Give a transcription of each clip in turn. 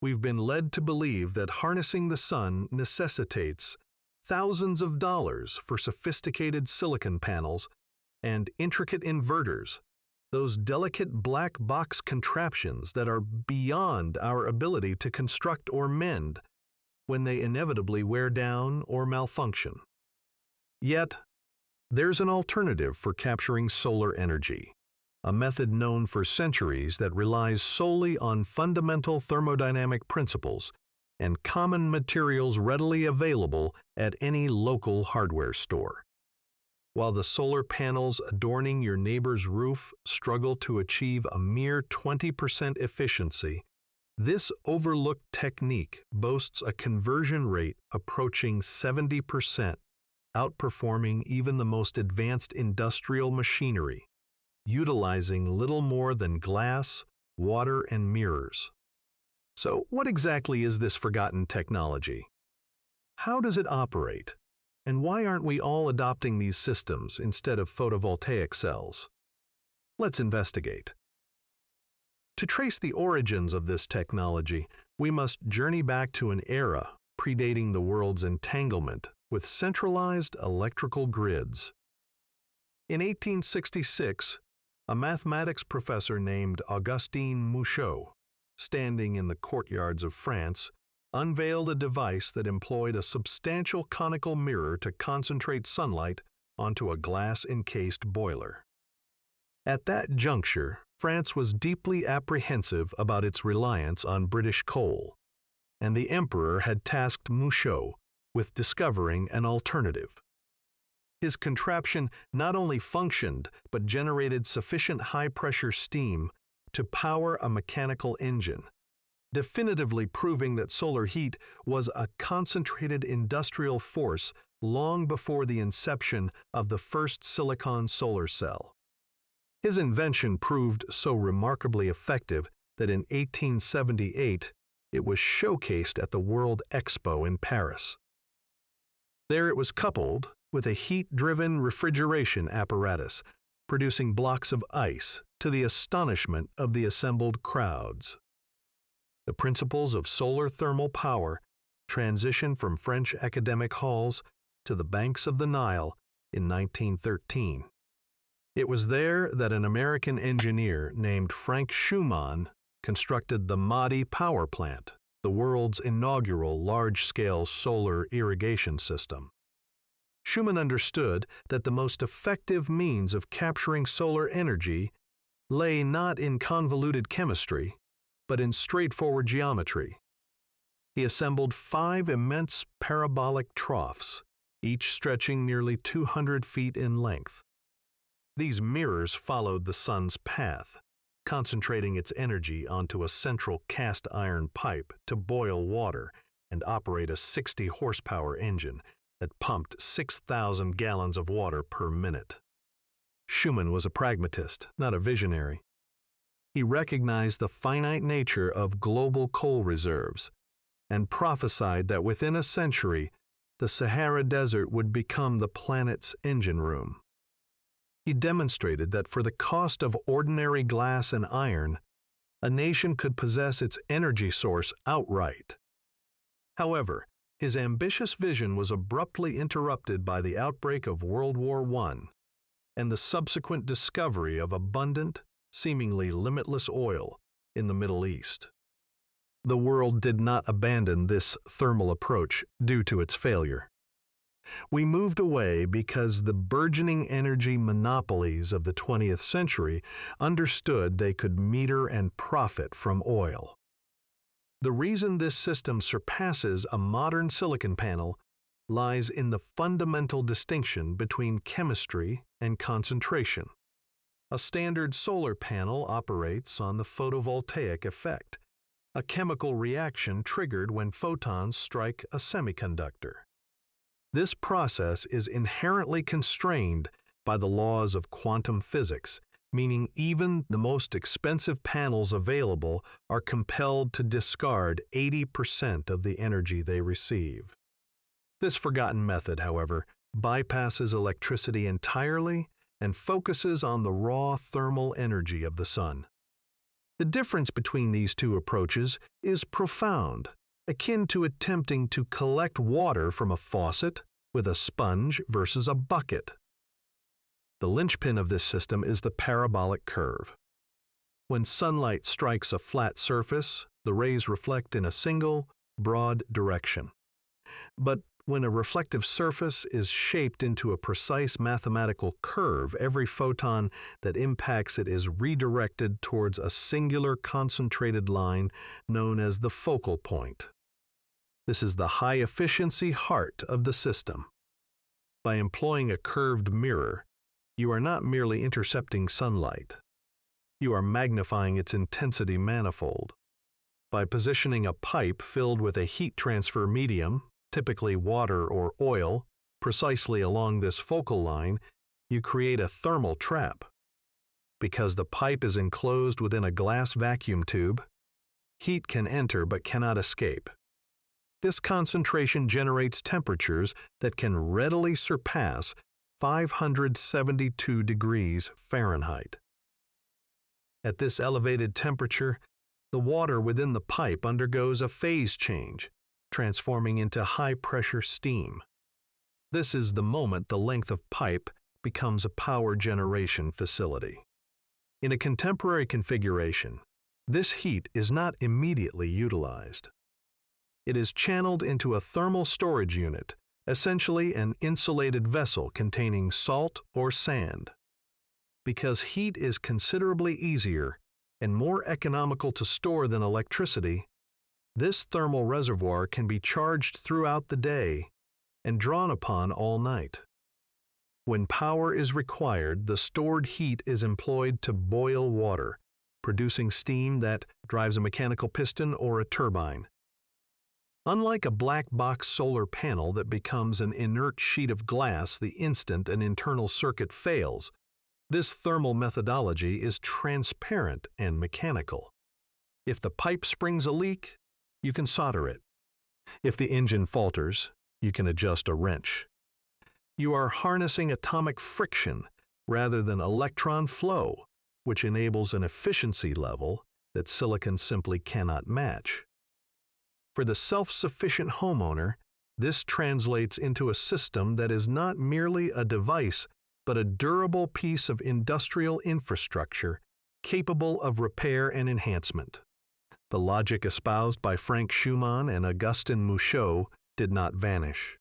We've been led to believe that harnessing the sun necessitates thousands of dollars for sophisticated silicon panels and intricate inverters, those delicate black box contraptions that are beyond our ability to construct or mend when they inevitably wear down or malfunction. Yet, there's an alternative for capturing solar energy, a method known for centuries that relies solely on fundamental thermodynamic principles and common materials readily available at any local hardware store. While the solar panels adorning your neighbor's roof struggle to achieve a mere 20% efficiency, this overlooked technique boasts a conversion rate approaching 70%, outperforming even the most advanced industrial machinery, utilizing little more than glass, water, and mirrors. So, what exactly is this forgotten technology? How does it operate? And why aren't we all adopting these systems instead of photovoltaic cells? Let's investigate. To trace the origins of this technology, we must journey back to an era predating the world's entanglement with centralized electrical grids. In 1866, a mathematics professor named Augustin Mouchot, standing in the courtyards of France, unveiled a device that employed a substantial conical mirror to concentrate sunlight onto a glass-encased boiler. At that juncture, France was deeply apprehensive about its reliance on British coal, and the emperor had tasked Mouchot with discovering an alternative. His contraption not only functioned but generated sufficient high-pressure steam to power a mechanical engine, definitively proving that solar heat was a concentrated industrial force long before the inception of the first silicon solar cell. His invention proved so remarkably effective that in 1878 it was showcased at the World Expo in Paris. There it was coupled with a heat-driven refrigeration apparatus, producing blocks of ice to the astonishment of the assembled crowds. The principles of solar thermal power transitioned from French academic halls to the banks of the Nile in 1913. It was there that an American engineer named Frank Shuman constructed the Mahdi power plant, the world's inaugural large-scale solar irrigation system. Shuman understood that the most effective means of capturing solar energy lay not in convoluted chemistry, but in straightforward geometry. He assembled 5 immense parabolic troughs, each stretching nearly 200 feet in length. These mirrors followed the sun's path, concentrating its energy onto a central cast iron pipe to boil water and operate a 60-horsepower engine that pumped 6,000 gallons of water per minute. Shuman was a pragmatist, not a visionary. He recognized the finite nature of global coal reserves and prophesied that within a century, the Sahara Desert would become the planet's engine room. He demonstrated that for the cost of ordinary glass and iron, a nation could possess its energy source outright. However, his ambitious vision was abruptly interrupted by the outbreak of World War I and the subsequent discovery of abundant, seemingly limitless oil in the Middle East. The world did not abandon this thermal approach due to its failure. We moved away because the burgeoning energy monopolies of the 20th century understood they could meter and profit from oil. The reason this system surpasses a modern silicon panel lies in the fundamental distinction between chemistry and concentration. A standard solar panel operates on the photovoltaic effect, a chemical reaction triggered when photons strike a semiconductor. This process is inherently constrained by the laws of quantum physics, meaning even the most expensive panels available are compelled to discard 80% of the energy they receive. This forgotten method, however, bypasses electricity entirely and focuses on the raw thermal energy of the sun. The difference between these two approaches is profound, akin to attempting to collect water from a faucet with a sponge versus a bucket. The linchpin of this system is the parabolic curve. When sunlight strikes a flat surface, the rays reflect in a single, broad direction. But when a reflective surface is shaped into a precise mathematical curve, every photon that impacts it is redirected towards a singular concentrated line known as the focal point. This is the high-efficiency heart of the system. By employing a curved mirror, you are not merely intercepting sunlight. You are magnifying its intensity manifold. By positioning a pipe filled with a heat transfer medium, typically water or oil, precisely along this focal line, you create a thermal trap. Because the pipe is enclosed within a glass vacuum tube, heat can enter but cannot escape. This concentration generates temperatures that can readily surpass 572 degrees Fahrenheit. At this elevated temperature, the water within the pipe undergoes a phase change, transforming into high-pressure steam. This is the moment the length of pipe becomes a power generation facility. In a contemporary configuration, this heat is not immediately utilized. It is channeled into a thermal storage unit, essentially an insulated vessel containing salt or sand. Because heat is considerably easier and more economical to store than electricity, this thermal reservoir can be charged throughout the day and drawn upon all night. When power is required, the stored heat is employed to boil water, producing steam that drives a mechanical piston or a turbine. Unlike a black box solar panel that becomes an inert sheet of glass the instant an internal circuit fails, this thermal methodology is transparent and mechanical. If the pipe springs a leak, you can solder it. If the engine falters, you can adjust a wrench. You are harnessing atomic friction rather than electron flow, which enables an efficiency level that silicon simply cannot match. For the self-sufficient homeowner, this translates into a system that is not merely a device, but a durable piece of industrial infrastructure capable of repair and enhancement. The logic espoused by Frank Shuman and Augustin Mouchot did not vanish.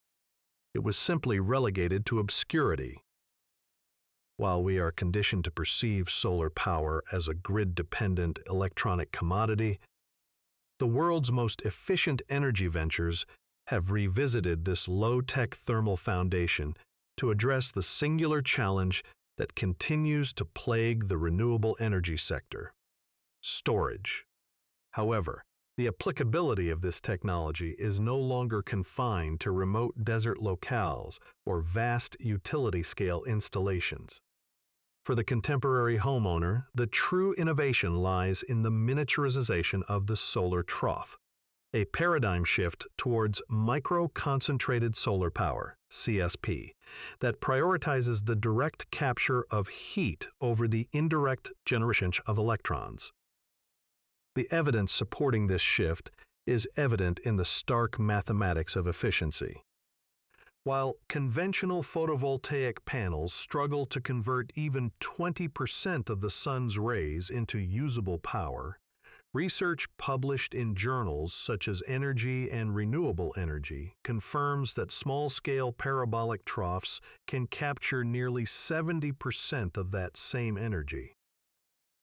It was simply relegated to obscurity. While we are conditioned to perceive solar power as a grid-dependent electronic commodity, the world's most efficient energy ventures have revisited this low-tech thermal foundation to address the singular challenge that continues to plague the renewable energy sector: storage. However, the applicability of this technology is no longer confined to remote desert locales or vast utility-scale installations. For the contemporary homeowner, the true innovation lies in the miniaturization of the solar trough, a paradigm shift towards micro-concentrated solar power, CSP, that prioritizes the direct capture of heat over the indirect generation of electrons. The evidence supporting this shift is evident in the stark mathematics of efficiency. While conventional photovoltaic panels struggle to convert even 20% of the sun's rays into usable power, research published in journals such as Energy and Renewable Energy confirms that small-scale parabolic troughs can capture nearly 70% of that same energy.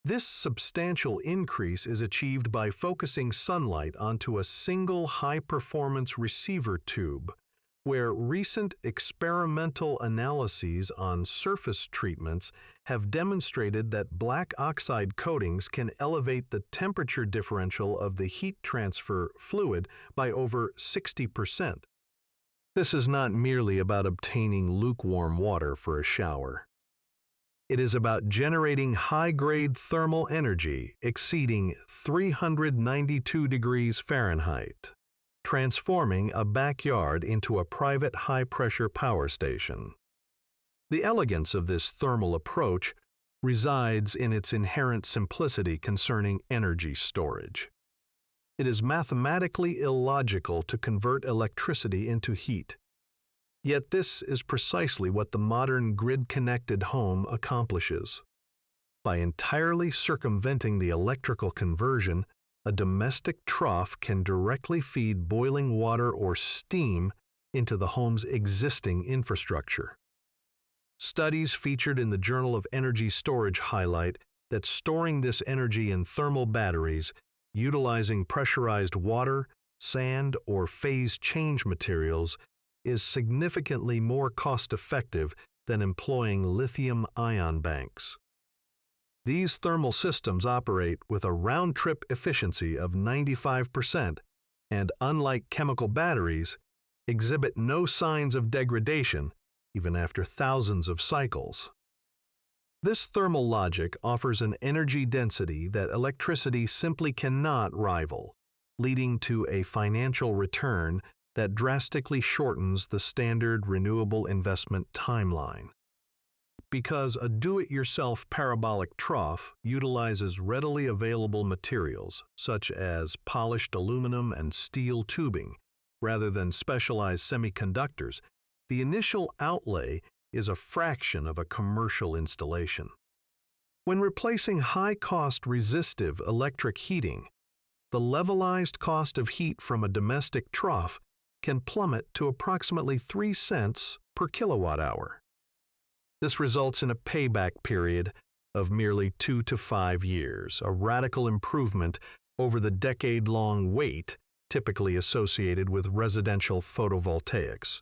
This substantial increase is achieved by focusing sunlight onto a single high-performance receiver tube, where recent experimental analyses on surface treatments have demonstrated that black oxide coatings can elevate the temperature differential of the heat transfer fluid by over 60%. This is not merely about obtaining lukewarm water for a shower. It is about generating high-grade thermal energy exceeding 392 degrees Fahrenheit, transforming a backyard into a private high-pressure power station. The elegance of this thermal approach resides in its inherent simplicity concerning energy storage. It is mathematically illogical to convert electricity into heat. Yet this is precisely what the modern grid-connected home accomplishes. By entirely circumventing the electrical conversion, a domestic trough can directly feed boiling water or steam into the home's existing infrastructure. Studies featured in the Journal of Energy Storage highlight that storing this energy in thermal batteries, utilizing pressurized water, sand, or phase change materials, is significantly more cost-effective than employing lithium-ion banks. These thermal systems operate with a round-trip efficiency of 95% and, unlike chemical batteries, exhibit no signs of degradation even after thousands of cycles. This thermal logic offers an energy density that electricity simply cannot rival, leading to a financial return that drastically shortens the standard renewable investment timeline. Because a do-it-yourself parabolic trough utilizes readily available materials, such as polished aluminum and steel tubing, rather than specialized semiconductors, the initial outlay is a fraction of a commercial installation. When replacing high-cost resistive electric heating, the levelized cost of heat from a domestic trough can plummet to approximately 3 cents per kilowatt-hour. This results in a payback period of merely 2 to 5 years, a radical improvement over the decade-long wait typically associated with residential photovoltaics.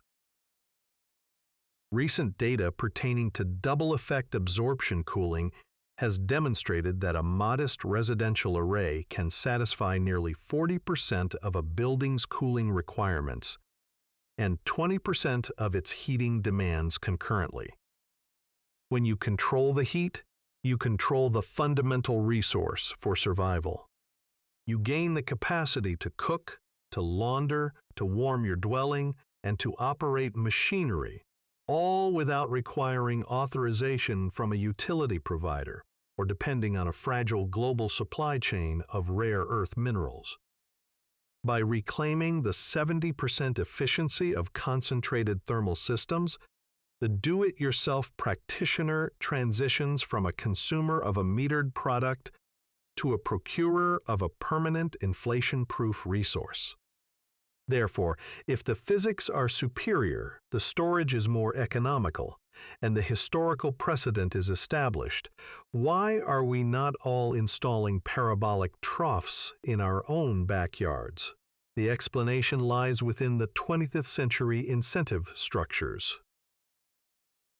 Recent data pertaining to double-effect absorption cooling has demonstrated that a modest residential array can satisfy nearly 40% of a building's cooling requirements and 20% of its heating demands concurrently. When you control the heat, you control the fundamental resource for survival. You gain the capacity to cook, to launder, to warm your dwelling, and to operate machinery, all without requiring authorization from a utility provider or depending on a fragile global supply chain of rare earth minerals. By reclaiming the 70% efficiency of concentrated thermal systems, the do-it-yourself practitioner transitions from a consumer of a metered product to a procurer of a permanent inflation-proof resource. Therefore, if the physics are superior, the storage is more economical, and the historical precedent is established, why are we not all installing parabolic troughs in our own backyards? The explanation lies within the 20th century incentive structures.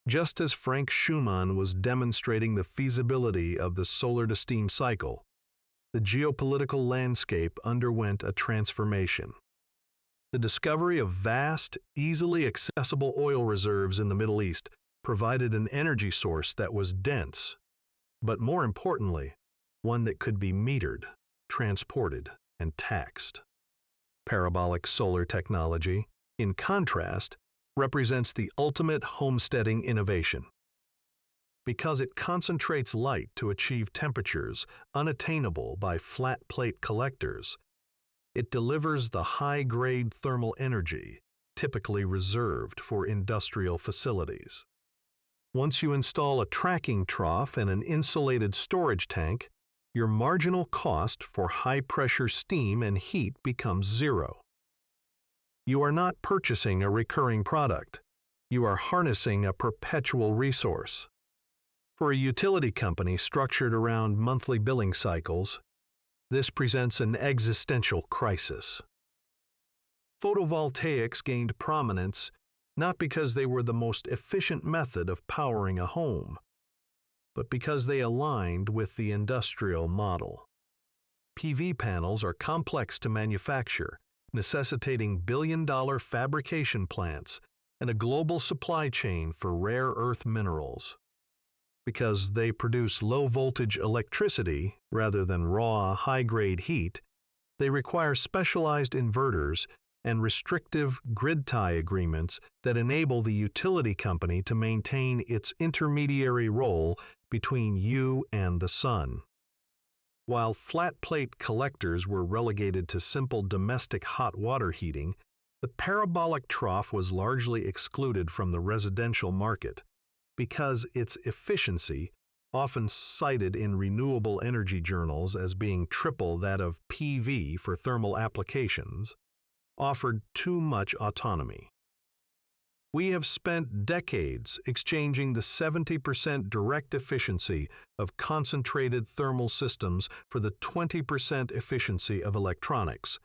Just as Frank Shuman was demonstrating the feasibility of the solar-to-steam cycle, the geopolitical landscape underwent a transformation. The discovery of vast, easily accessible oil reserves in the Middle East provided an energy source that was dense, but more importantly, one that could be metered, transported, and taxed. Parabolic solar technology, in contrast, represents the ultimate homesteading innovation. Because it concentrates light to achieve temperatures unattainable by flat-plate collectors, it delivers the high-grade thermal energy typically reserved for industrial facilities. Once you install a tracking trough and an insulated storage tank, your marginal cost for high-pressure steam and heat becomes zero. You are not purchasing a recurring product. You are harnessing a perpetual resource. For a utility company structured around monthly billing cycles, this presents an existential crisis. Photovoltaics gained prominence not because they were the most efficient method of powering a home, but because they aligned with the industrial model. PV panels are complex to manufacture, necessitating billion-dollar fabrication plants and a global supply chain for rare earth minerals. Because they produce low-voltage electricity rather than raw, high-grade heat, they require specialized inverters and restrictive grid tie agreements that enable the utility company to maintain its intermediary role between you and the sun. While flat plate collectors were relegated to simple domestic hot water heating, the parabolic trough was largely excluded from the residential market because its efficiency, often cited in renewable energy journals as being triple that of PV for thermal applications, offered too much autonomy. We have spent decades exchanging the 70% direct efficiency of concentrated thermal systems for the 20% efficiency of electronics,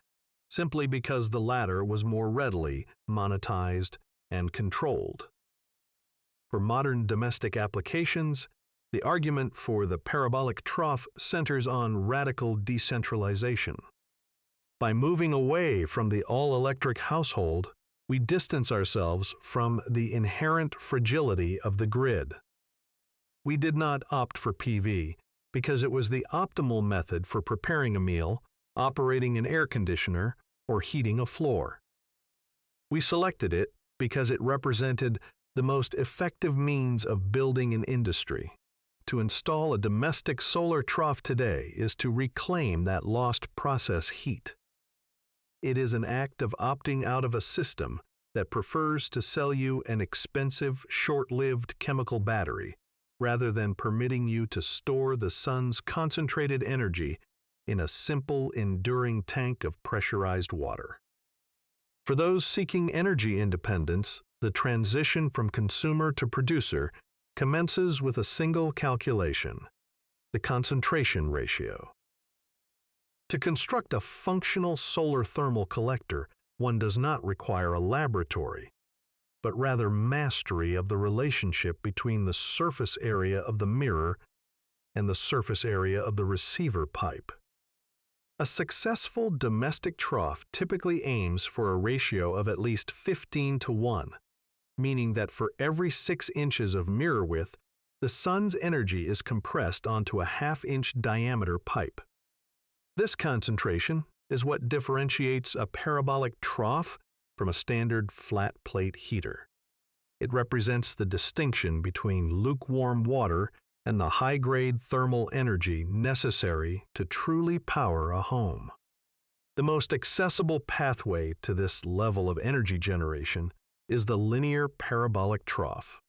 simply because the latter was more readily monetized and controlled. For modern domestic applications, the argument for the parabolic trough centers on radical decentralization. By moving away from the all-electric household, we distance ourselves from the inherent fragility of the grid. We did not opt for PV because it was the optimal method for preparing a meal, operating an air conditioner, or heating a floor. We selected it because it represented the most effective means of building an industry. To install a domestic solar trough today is to reclaim that lost process heat. It is an act of opting out of a system that prefers to sell you an expensive, short-lived chemical battery rather than permitting you to store the sun's concentrated energy in a simple, enduring tank of pressurized water. For those seeking energy independence, the transition from consumer to producer commences with a single calculation: the concentration ratio. To construct a functional solar thermal collector, one does not require a laboratory, but rather mastery of the relationship between the surface area of the mirror and the surface area of the receiver pipe. A successful domestic trough typically aims for a ratio of at least 15:1, meaning that for every 6 inches of mirror width, the sun's energy is compressed onto a half-inch diameter pipe. This concentration is what differentiates a parabolic trough from a standard flat plate heater. It represents the distinction between lukewarm water and the high-grade thermal energy necessary to truly power a home. The most accessible pathway to this level of energy generation is the linear parabolic trough.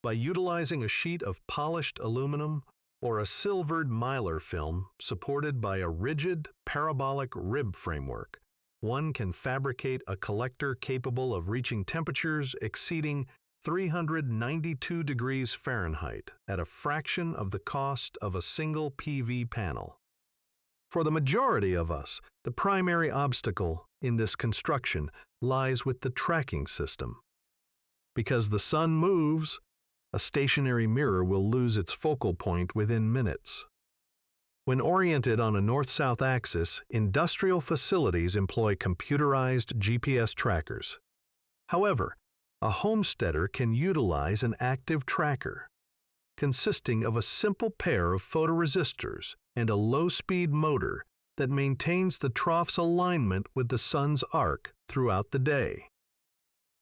By utilizing a sheet of polished aluminum or a silvered mylar film supported by a rigid parabolic rib framework, one can fabricate a collector capable of reaching temperatures exceeding 392 degrees Fahrenheit at a fraction of the cost of a single PV panel. For the majority of us, the primary obstacle in this construction lies with the tracking system. Because the sun moves, a stationary mirror will lose its focal point within minutes. When oriented on a north-south axis, industrial facilities employ computerized GPS trackers. However, a homesteader can utilize an active tracker, consisting of a simple pair of photoresistors and a low-speed motor that maintains the trough's alignment with the sun's arc throughout the day.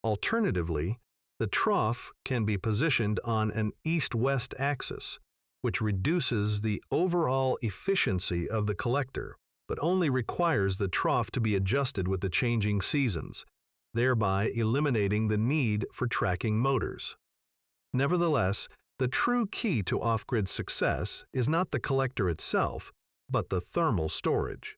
Alternatively, the trough can be positioned on an east-west axis, which reduces the overall efficiency of the collector, but only requires the trough to be adjusted with the changing seasons, thereby eliminating the need for tracking motors. Nevertheless, the true key to off-grid success is not the collector itself, but the thermal storage.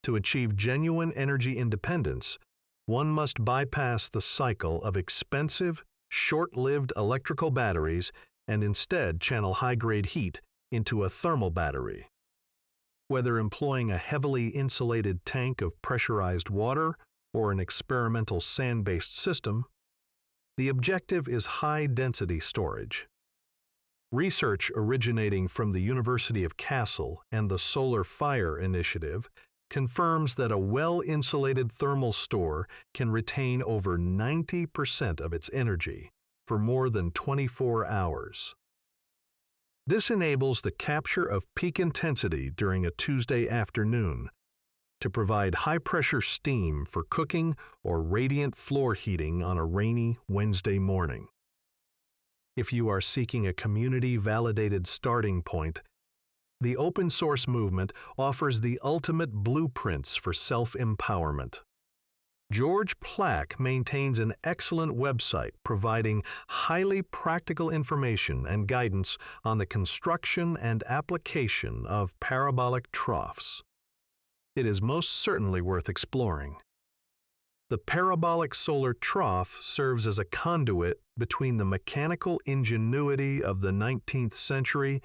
To achieve genuine energy independence, one must bypass the cycle of expensive, short-lived electrical batteries and instead channel high-grade heat into a thermal battery. Whether employing a heavily insulated tank of pressurized water or an experimental sand-based system, the objective is high-density storage. Research originating from the University of Kassel and the Solar Fire Initiative confirms that a well-insulated thermal store can retain over 90% of its energy for more than 24 hours. This enables the capture of peak intensity during a Tuesday afternoon to provide high-pressure steam for cooking or radiant floor heating on a rainy Wednesday morning. If you are seeking a community-validated starting point, the open-source movement offers the ultimate blueprints for self-empowerment. George Plack maintains an excellent website providing highly practical information and guidance on the construction and application of parabolic troughs. It is most certainly worth exploring. The parabolic solar trough serves as a conduit between the mechanical ingenuity of the 19th century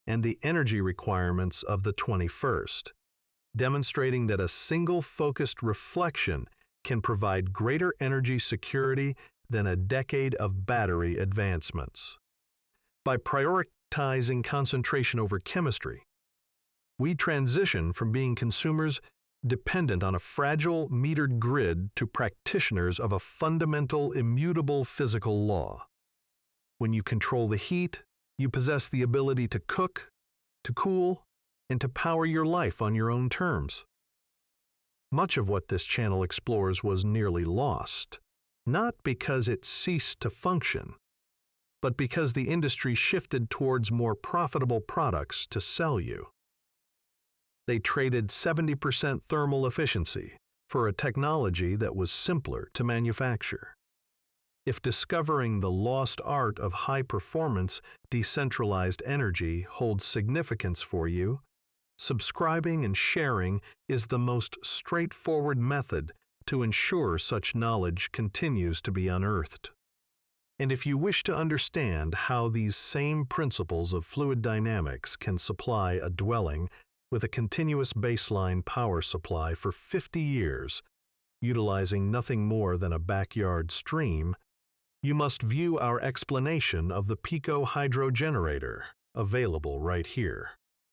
and the energy requirements of the 21st, demonstrating that a single focused reflection can provide greater energy security than a decade of battery advancements. By prioritizing concentration over chemistry, we transition from being consumers dependent on a fragile, metered grid to practitioners of a fundamental, immutable physical law. When you control the heat, you possess the ability to cook, to cool, and to power your life on your own terms. Much of what this channel explores was nearly lost, not because it ceased to function, but because the industry shifted towards more profitable products to sell you. They traded 70% thermal efficiency for a technology that was simpler to manufacture. If discovering the lost art of high-performance, decentralized energy holds significance for you, subscribing and sharing is the most straightforward method to ensure such knowledge continues to be unearthed. And if you wish to understand how these same principles of fluid dynamics can supply a dwelling with a continuous baseline power supply for 50 years, utilizing nothing more than a backyard stream, you must view our explanation of the Pico hydro generator, available right here.